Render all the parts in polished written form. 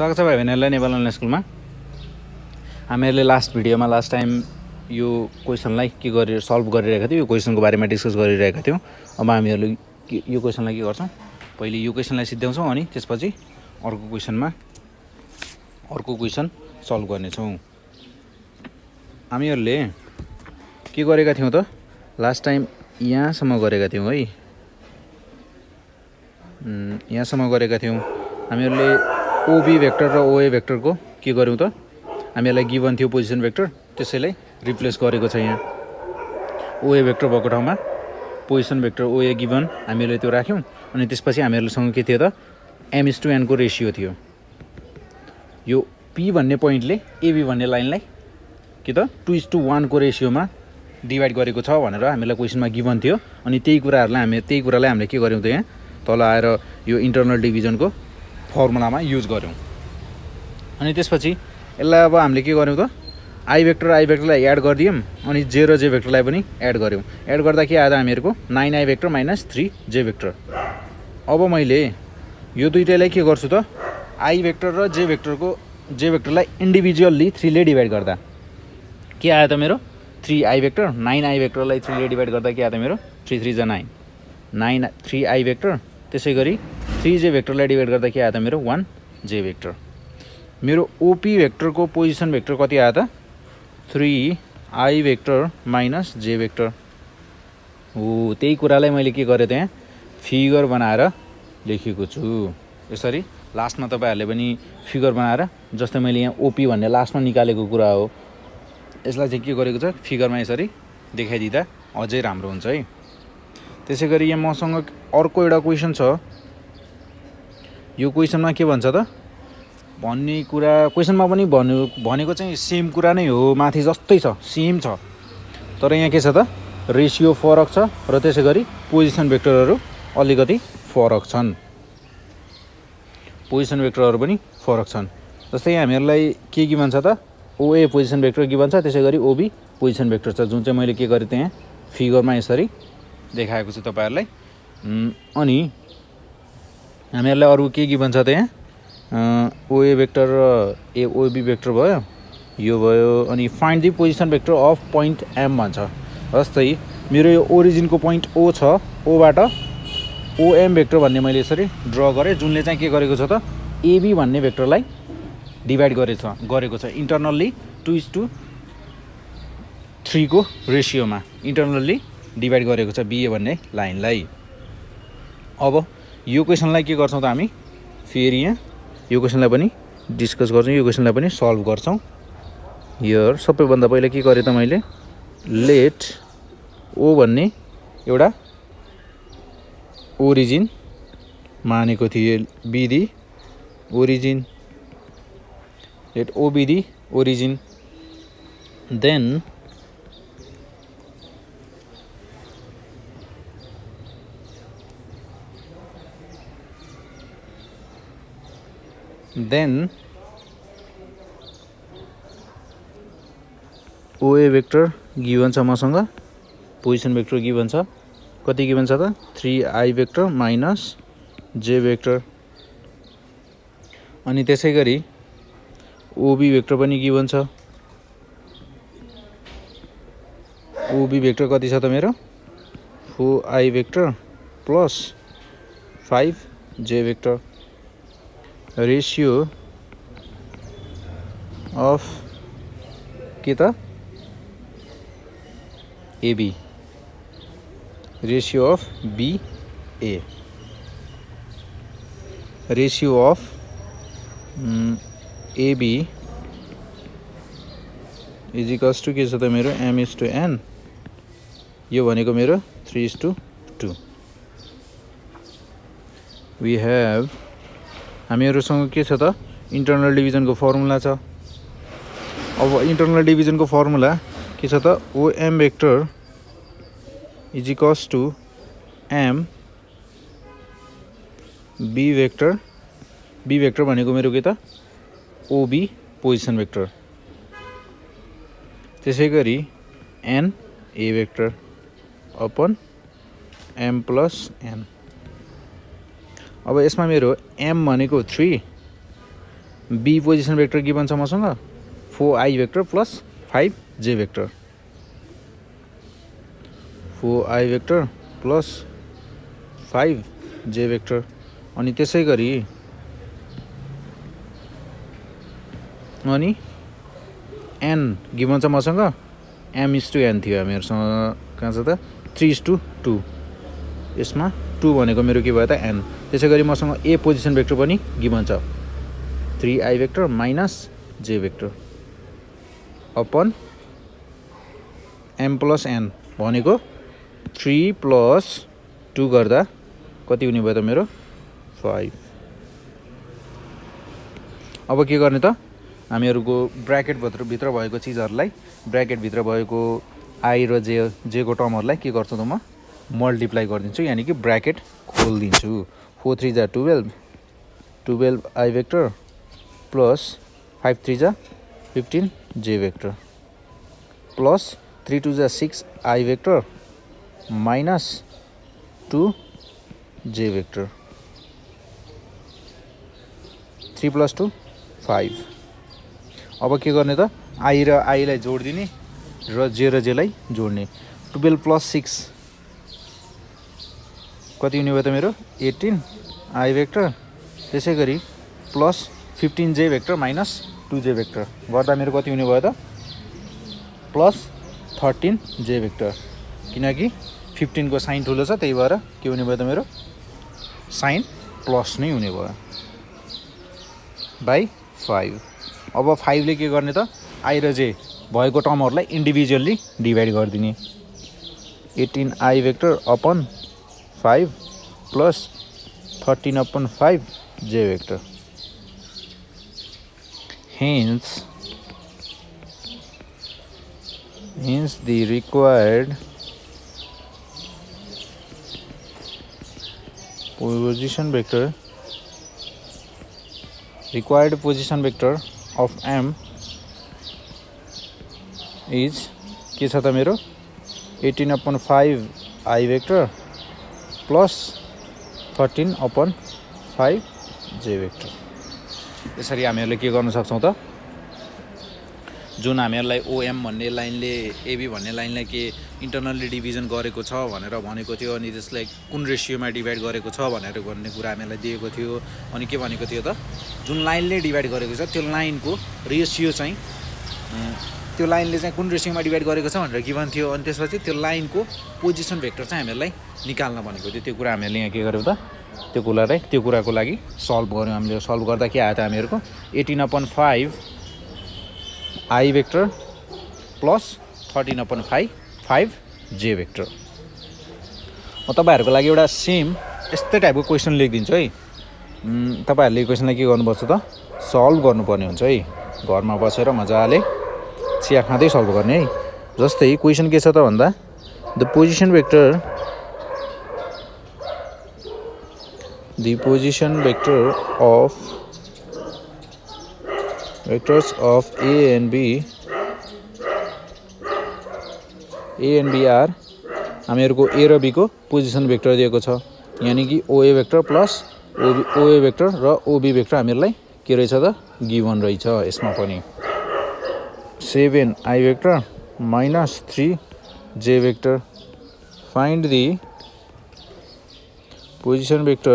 स्वागत छ भाइ बहिनीहरूलाई नेपाल अनलाइन स्कुलमा। हामीहरूले लास्ट टाइम यो क्वेसनलाई के गरेर सल्भ गरिरहेका थियौँ, यो क्वेसनको बारेमा डिस्कस गरिरहेका थियौँ। अब हामीहरूले यो क्वेसनलाई के गर्छौँ, पहिले यो क्वेसनलाई सिद्ध्याउँछौँ अनि त्यसपछि अर्को क्वेसन सल्भ गर्नेछौँ। हामीहरूले के गरेका थियौँ त, लास्ट टाइम यहाँसम्म गरेका थियौँ है, यहाँसम्म गरेका थियौँ। हामीहरूले ओबी भेक्टर र ओए भेक्टरको के गर्यौँ त, हामीहरूलाई गिभन थियो पोजिसन भेक्टर, त्यसैलाई रिप्लेस गरेको छ। यहाँ ओए भेक्टर भएको ठाउँमा पोजिसन भेक्टर ओए गिभन हामीले त्यो राख्यौँ। अनि त्यसपछि हामीहरूसँग के थियो त, m/n को रेसियो थियो। यो p भन्ने पोइन्टले एबी भन्ने लाइनलाई के त 2:1 को रेसियोमा डिभाइड गरेको छ भनेर हामीलाई क्वेसनमा गिभन थियो। अनि त्यही कुरालाई हामीले के गर्यौँ त, यहाँ तल आएर यो इन्टरनल डिभिजनको फर्मुलामा युज गऱ्यौँ। अनि त्यसपछि यसलाई अब हामीले के गर्यौँ त, आई भेक्टरलाई एड गरिदियौँ अनि जे र जे भेक्टरलाई पनि एड गऱ्यौँ। एड गर्दा के आयो हामीहरूको 9i vector minus 3j vector. अब मैले यो दुइटैलाई के गर्छु त, आई भेक्टर र जे भेक्टरलाई इन्डिभिजुअल्ली 3 ले डिभाइड गर्दा के आयो त मेरो 3i भेक्टर। 9i भेक्टरलाई 3 ले डिभाइड गर्दा के आयो त मेरो 3 3 जा 9 3i भेक्टर। त्यसै गरी 3j भेक्टरलाई डिभाइड गर्दा के आयो त मेरो 1j भेक्टर। मेरो ओपी भेक्टरको पोजिसन भेक्टर कति आयो त, 3i vector minus j vector हो। त्यही कुरालाई मैले के गरेँ त, यहाँ फिगर बनाएर लेखेको छु। यसरी लास्टमा तपाईँहरूले पनि फिगर बनाएर, जस्तै मैले यहाँ ओपी भन्ने लास्टमा निकालेको कुरा हो, यसलाई चाहिँ के गरेको छ, फिगरमा यसरी देखाइदिँदा अझै राम्रो हुन्छ है। त्यसै गरी यहाँ मसँग अर्को एउटा क्वेसन छ। यो क्वेसनमा के भन्छ त, भन्ने कुरा क्वेसनमा पनि भनेको चाहिँ सेम कुरा नै हो, माथि जस्तै छ, सेम छ। तर यहाँ के छ त, रेसियो फरक छ र त्यसै गरी पोजिसन भेक्टरहरू अलिकति फरक छन्। जस्तै हामीहरूलाई के गिभन छ त, ओए पोजिसन भेक्टर गिभन छ, त्यसै गरी ओबी पोजिसन भेक्टर छ, जुन चाहिँ मैले के गरेँ त, यहाँ फिगरमा यसरी देखाएको छु तपाईँहरूलाई। अनि हामीहरूलाई अरू के गिभन छ त, यहाँ ओए भेक्टर र ओबी भेक्टर भयो, यो भयो। अनि find the position vector of point M भन्छ। जस्तै मेरो यो ओरिजिनको पोइन्ट ओ छ, ओबाट ओएम भेक्टर भन्ने मैले यसरी ड्र गरेँ, जुनले चाहिँ के गरेको छ त, एबी भन्ने भेक्टरलाई डिभाइड गरेको छ इन्टरनल्ली 2:3 को रेसियोमा इन्टरनल्ली डिभाइड गरेको छ बिए भन्ने लाइनलाई। अब यो क्वेसनलाई के गर्छौँ त, हामी फेरि यहाँ यो क्वेसनलाई पनि डिस्कस गर्छौँ, यो क्वेसनलाई पनि सल्भ गर्छौँ। हियर सबैभन्दा पहिला के गरेँ त, मैले लेट ओ भन्ने एउटा ओरिजिन मानेको थिएँ, बिदी origin, let O be the origin. Then OA vector given छ मसँग, पोजिसन भेक्टर गिभन छ, कति गिभन छ त, 3i vector minus j vector. अनि त्यसै गरी ओबी भेक्टर पनि गिभन छ। ओबी भेक्टर कति छ त मेरो 4i vector plus 5j vector. Ratio of के त, AB, ratio of BA, ratio of AB is equals to के छ त मेरो m/n, यो भनेको मेरो 3:2। वी हेभ, हामीहरूसँग के छ त, इन्टरनल डिभिजनको फर्मुला छ। अब इन्टरनल डिभिजनको फर्मुला के छ त, OM vector is equals to M B vector, B vector भनेको मेरो के त, ओबी पोजिसन भेक्टर, त्यसै गरी N A vector upon M plus N. अब यसमा मेरो m भनेको 3, बी पोजिसन भेक्टर गिभन छ मसँग 4i vector plus 5j vector 4i vector plus 5j vector अनि त्यसै गरी अनि n गिभन छ मसँग m/n थियो हामीहरुसँग कहाँ छ त 3:2 यसमा 2 भनेको मेरो के भयो त n त्यसै गरी मसँग a पोजिसन भेक्टर पनि गिभन छ 3i vector minus j vector upon m plus n भनेको 3 प्लस 2 गर्दा कति हुने भयो त मेरो 5 अब के गर्ने त हामीहरुको ब्र्याकेट भित्र भएको चीजहरुलाई ब्र्याकेट भित्र भएको i र j को टर्महरुलाई के गर्छु त म मल्टिप्लाई गरिदिन्छु यानी कि ब्र्याकेट खोल्दिन्छु 4 3 जा 12i भेक्टर प्लस 5 3 जा 15 j भेक्टर प्लस 3 2 जा 6i vector minus 2 j vector 3 plus 2 5 अब के गर्ने त i र i लाई जोड्दिने र j लाई जोड्ने 12 प्लस 6 कति हुने भयो त मेरो 18i भेक्टर त्यसै गरी plus 15j vector minus 2j vector गर्दा मेरो कति हुने भयो त प्लस 13j भेक्टर किनकि 15 को साइन ठुलो छ त्यही भएर के हुने भयो त मेरो साइन प्लस नै हुने भयो बाइ 5 अब 5 ले के गर्ने त i र j भएको टर्महरुलाई इन्डिभिजुअली डिभाइड गरिदिने 18i vector upon 5 plus 13 upon 5 j vector. Hence the required position vector of m is के छ त मेरो 18 upon 5 I vector plus 13 upon 5 j vector. यसरी हामीहरुले के गर्न सक्छौं त जुन हामीहरुलाई OM भन्ने लाइनले AB भन्ने लाइनलाई के इन्टरनली डिभिजन गरेको छ भनेर भनेको थियो अनि त्यसलाई कुन रेशियोमा डिभाइड गरेको छ भनेर भन्ने कुरा हामीहरुलाई दिएको थियो अनि के भनेको थियो त जुन लाइनले डिभाइड गरेको छ त्यो लाइनको रेशियो चाहिँ त्यो लाइनले चाहिँ कुन रेशियोमा डिभाइड गरेको छ भनेर गिभन थियो अनि त्यसपछि त्यो लाइनको पोजिसन भेक्टर चाहिँ हामीहरुलाई निकाल्न भनेको थियो त्यो कुरा हामीहरुले यहाँ के गर्यौं त त्यो कुराको लागि सल्भ गर्यौं हामीले सल्भ गर्दा के आयो त हामीहरुको 18 upon 5 I vector plus 13 upon 5 j vector म तपाईहरुको लागि एउटा सेम यस्तै टाइपको क्वेशन लेखिदिन्छु है तपाईहरुले क्वेशनलाई के गर्नुपर्छ त सल्भ गर्नुपर्ने हुन्छ है घरमा बसेर मजाले चिया खाँदै सल्भ गर्ने है जस्तै क्वेशन के छ त भन्दा the position vector of vectors of a and b are हामीहरुको a र b को पोजिसन भेक्टर दिएको छ यानी कि oa vector plus oa vector र ob भेक्टर हामीहरुलाई के रहेछ त गिभन रहेछ यसमा पनि 7i vector minus 3j vector find the position vector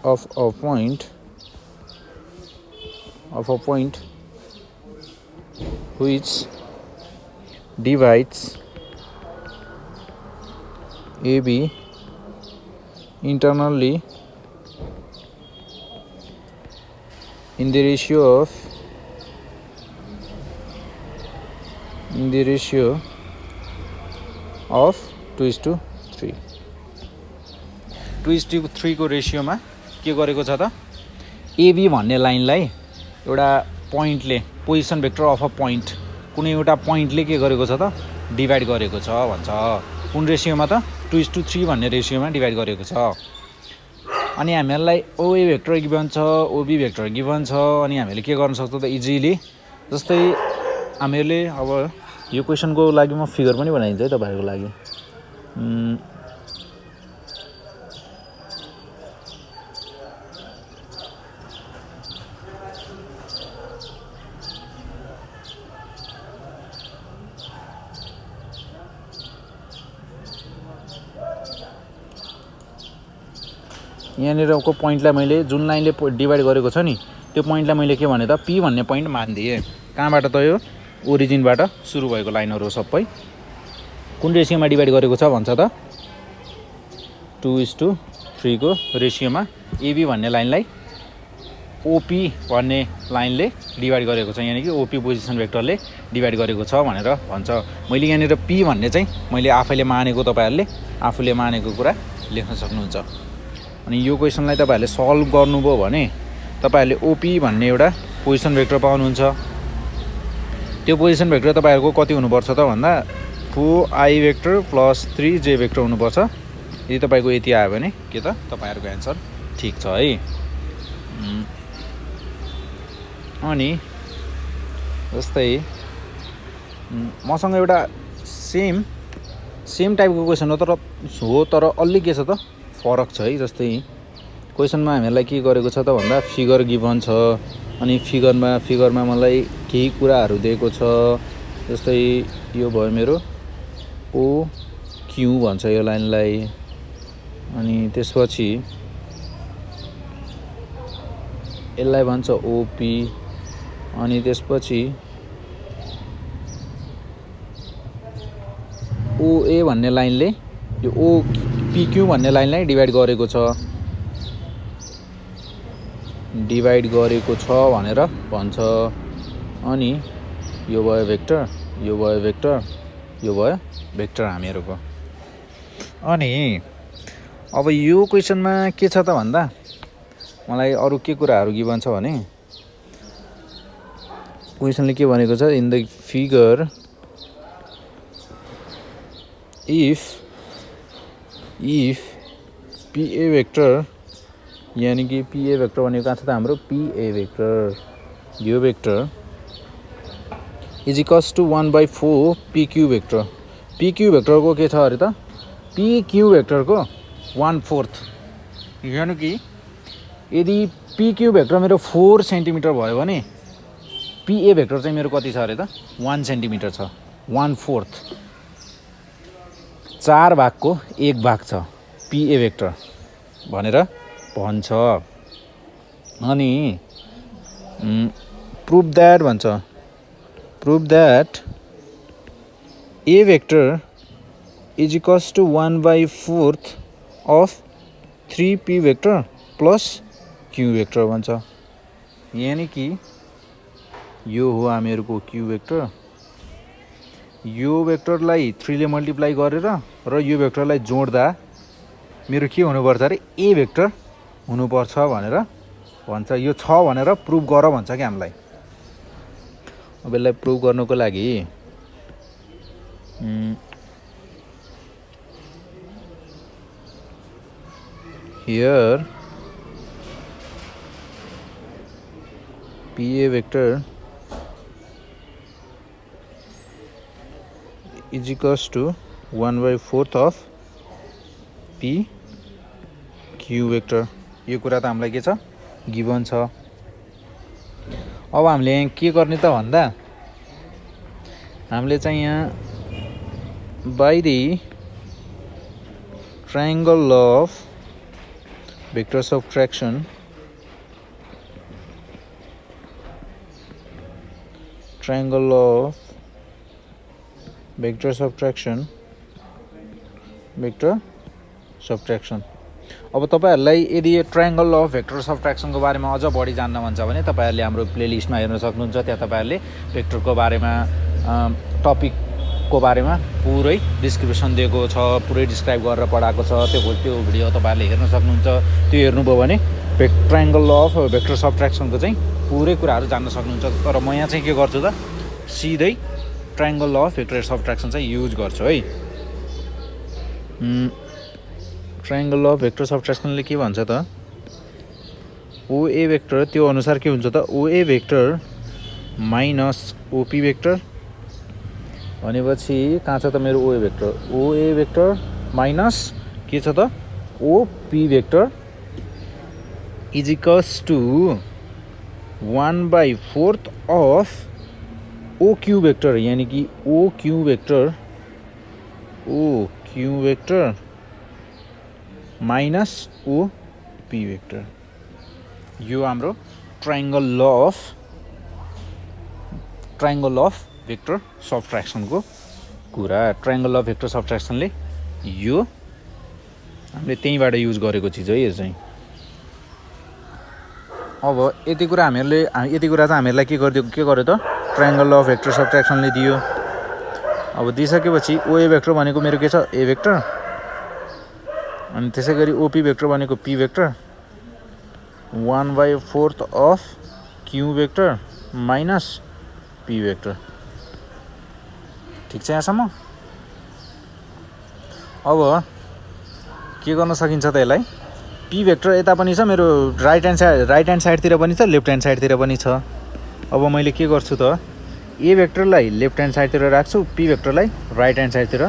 of a point which divides AB internally in the ratio of 2:3 2:3 को रेशियोमा के गरेको छ त AB भन्ने लाइनलाई एउटा पोइन्टले position vector of a point कुनै एउटा पोइन्टले के गरेको छ त डिभाइड गरेको छ भन्छ कुन रेशियोमा त 2:3 भन्ने रेशियोमा डिभाइड गरेको छ अनि हामीहरुलाई OA भेक्टर गिभन छ OB भेक्टर गिभन छ अनि हामीले के गर्न सक्छौं त इजिली जस्तै हामीहरुले अब यो क्वेशनको लागि म फिगर पनि बनाइदिन्छु है तपाईहरुको लागि यहाँनिरको पोइन्टलाई मैले जुन लाइनले डिभाइड गरेको छ नि त्यो पोइन्टलाई मैले के भने त पी भन्ने पोइन्ट मानिदिएँ। कहाँबाट त यो ओरिजिनबाट सुरु भएको लाइनहरू सबै कुन रेसियोमा डिभाइड गरेको छ भन्छ त 2:3 को रेसियोमा एबी भन्ने लाइनलाई ओपी भन्ने लाइनले डिभाइड गरेको छ, यानि कि ओपी पोजिसन भेक्टरले डिभाइड गरेको छ भनेर भन्छ। मैले यहाँनिर पी भन्ने चाहिँ मैले आफैले मानेको, तपाईँहरूले आफूले मानेको कुरा लेख्न सक्नुहुन्छ। अनि यो क्वेसनलाई तपाईँहरूले सल्भ गर्नुभयो भने तपाईँहरूले ओपी भन्ने एउटा पोजिसन भेक्टर पाउनुहुन्छ। त्यो पोजिसन भेक्टर तपाईँहरूको कति हुनुपर्छ त भन्दा 4i vector plus 3j vector हुनुपर्छ। यदि तपाईँको यति आयो भने के त तपाईँहरूको एन्सर ठिक छ है। अनि जस्तै मसँग एउटा सेम टाइपको क्वेसन हो तर अलि के छ त फरक छ है। जस्तै क्वेसनमा हामीहरूलाई के गरेको छ त भन्दा फिगर गिभन छ, अनि फिगरमा मलाई केही कुराहरू दिएको छ। जस्तै यो भयो मेरो ओक्यू भन्छ यो लाइनलाई, अनि त्यसपछि यसलाई भन्छ ओपी, अनि त्यसपछि ओए भन्ने लाइनले यो ओपिक्यू भन्ने लाइनलाई डिभाइड गरेको छ भनेर भन्छ। अनि यो भयो भेक्टर, यो भयो भेक्टर, यो भयो भेक्टर हामीहरूको। अनि अब यो क्वेसनमा के छ त भन्दा मलाई अरू के कुराहरू गिभन छ भने क्वेसनले के भनेको छ, in the figure if PA vector, यानी कि पीए भेक्टर भनेको कहाँ छ त हाम्रो पीए भेक्टर, यो vector is equals to 1/4 PQ vector. PQ भेक्टरको के छ अरे त पीक्यू भेक्टरको 1/4, यानी कि यदि पीक्यू भेक्टर मेरो 4 सेन्टिमिटर भयो भने पीए भेक्टर चाहिँ मेरो कति छ अरे त 1 सेन्टिमिटर छ। 1/4 4 भागको 1 भाग छ पीए भेक्टर भनेर भन्छ। अनि prove that A vector is equals to 1/4 of 3p vector plus Q vector भन्छ। यानी कि यो हो हामीहरूको क्यू भेक्टर, यो भेक्टरलाई 3 ले मल्टिप्लाई गरेर र यो भेक्टरलाई जोड्दा मेरो के हुनुपर्छ अरे ए भेक्टर हुनुपर्छ भनेर भन्छ। यो छ भनेर प्रुभ गर भन्छ कि हामीलाई। अब यसलाई प्रुभ गर्नुको लागि here PA vector is equals to 1/4 of P Q vector. यो कुरा त हामीलाई के छ गिभन छ। अब हामीले यहाँ के गर्ने त भन्दा हामीले चाहिँ यहाँ by the triangle of vector subtraction vector subtraction. अब तपाईहरुलाई यदि ट्रायंगल अफ भेक्टर सबट्र्याक्सनको बारेमा अझ बढी जान्न मन छ भने तपाईहरुले हाम्रो प्लेलिस्टमा हेर्न सक्नुहुन्छ। त्यहाँ तपाईहरुले भेक्टरको बारेमा टपिकको बारेमा पुरै डिस्क्रिप्सन दिएको छ, पुरै डिस्क्राइब गरेर पढाएको छ। त्यो भिडियो तपाईहरुले हेर्न सक्नुहुन्छ। त्यो हेर्नुभयो भने ट्रायंगल अफ भेक्टर सबट्र्याक्सनको चाहिँ पुरै कुराहरू जान्न सक्नुहुन्छ। तर म यहाँ चाहिँ के गर्छु त सिधै ट्रायंगल अफ भेक्टर सबट्र्याक्सन चाहिँ युज गर्छु है। ट्रायंगल अफ भेक्टर सबट्र्याक्सनले के भन्छ त ओए भेक्टर त्यो अनुसार के हुन्छ त ओए भेक्टर माइनस ओपी भेक्टर भनेपछि कहाँ छ त मेरो ओए भेक्टर माइनस के छ त OP vector is equals to 1/4 of OQ vector, यानी कि OQ vector minus OP vector. यो हाम्रो ट्रायंगल अफ भेक्टर सबट्र्याक्सन को कुरा। ट्रायंगल अफ भेक्टर सबट्र्याक्सनले यो हामीले त्यहीबाट युज गरेको चिज है। यो चाहिँ अब यति कुरा चाहिँ हामीहरूलाई के गर्यो त ट्रायंगल अफ भेक्टर सबट्र्याक्सनले दियो। अब दिइसकेपछि ओए भेक्टर भनेको मेरो के छ ए भेक्टर, अनि त्यसै गरी ओपी भेक्टर भनेको P vector 1/4 of Q vector minus P vector. ठिक छ यहाँसम्म। अब के गर्न सकिन्छ त यसलाई, पी भेक्टर यता पनि छ मेरो राइट ह्यान्ड साइडतिर पनि छ, लेफ्ट ह्यान्ड साइडतिर पनि छ। अब मैले के गर्छु त ए भेक्टरलाई लेफ्ट ह्यान्ड साइडतिर राख्छु, पी भेक्टरलाई राइट ह्यान्ड साइडतिर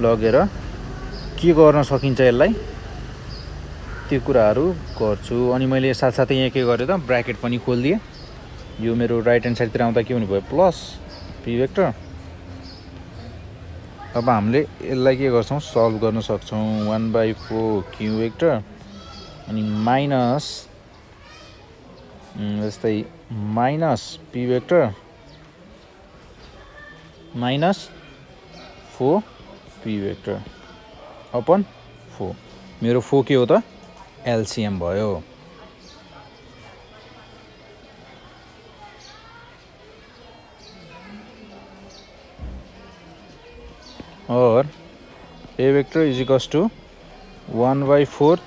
लगेर के गर्न सकिन्छ यसलाई त्यो कुराहरू गर्छु। अनि मैले साथसाथै यहाँ के गरेँ त ब्र्याकेट पनि खोलिदिएँ। यो मेरो राइट ह्यान्ड साइडतिर आउँदा के हुने भयो प्लस पी भेक्टर। अब हामीले यसलाई के गर्छौँ सल्भ गर्न सक्छौँ 1/4 क्यू भेक्टर अनि माइनस जस्तै minus P vector minus 4 P vector upon 4। मेरो 4 के हो त एलसीएम भयो। और A vector is equals to 1/4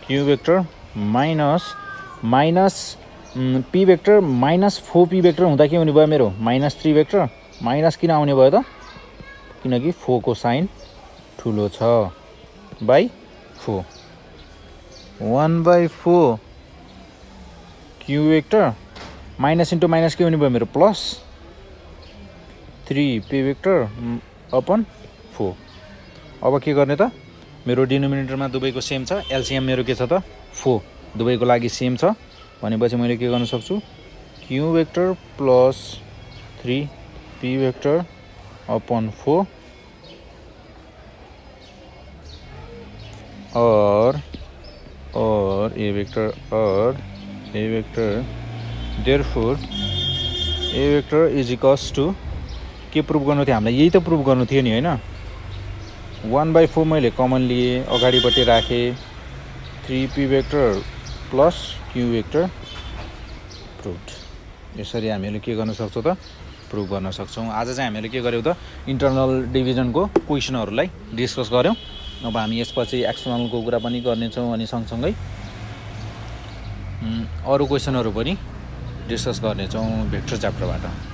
Q vector minus P vector minus 4p vector हुँदा के हुने भयो मेरो -3 वेक्टर। माइनस किन आउने भयो त किनकि 4 को साइन ठुलो छ by 4। 1/4 Q vector minus into minus के हुने भयो मेरो प्लस 3p वेक्टर अपन 4। अब के गर्ने त मेरो डिनोमिनेटरमा दुवैको सेम छ, एलसीएम मेरो के छ त 4 दुवैको लागि सेम छ भनेपछि मैले के गर्न सक्छु Q vector plus 3p vector upon 4 और A vector therefore A vector is equals to के प्रुभ गर्नु थियो हामीलाई, यही त प्रुभ गर्नु थियो नि हैन। 1/4 मैले कमन लिए अगाडिपट्टि राखेँ 3p vector plus Q vector प्रुभड। यसरी हामीले के गर्न सक्छौँ त प्रुभ गर्न सक्छौँ। आज चाहिँ हामीले के गर्यौँ त इन्टरनल डिभिजनको क्वेसनहरूलाई डिस्कस गऱ्यौँ। अब हामी यसपछि एक्सटर्नलको कुरा पनि गर्नेछौँ अनि सँगसँगै अरू क्वेसनहरू पनि डिस्कस गर्नेछौँ भेक्टर च्याप्टरबाट।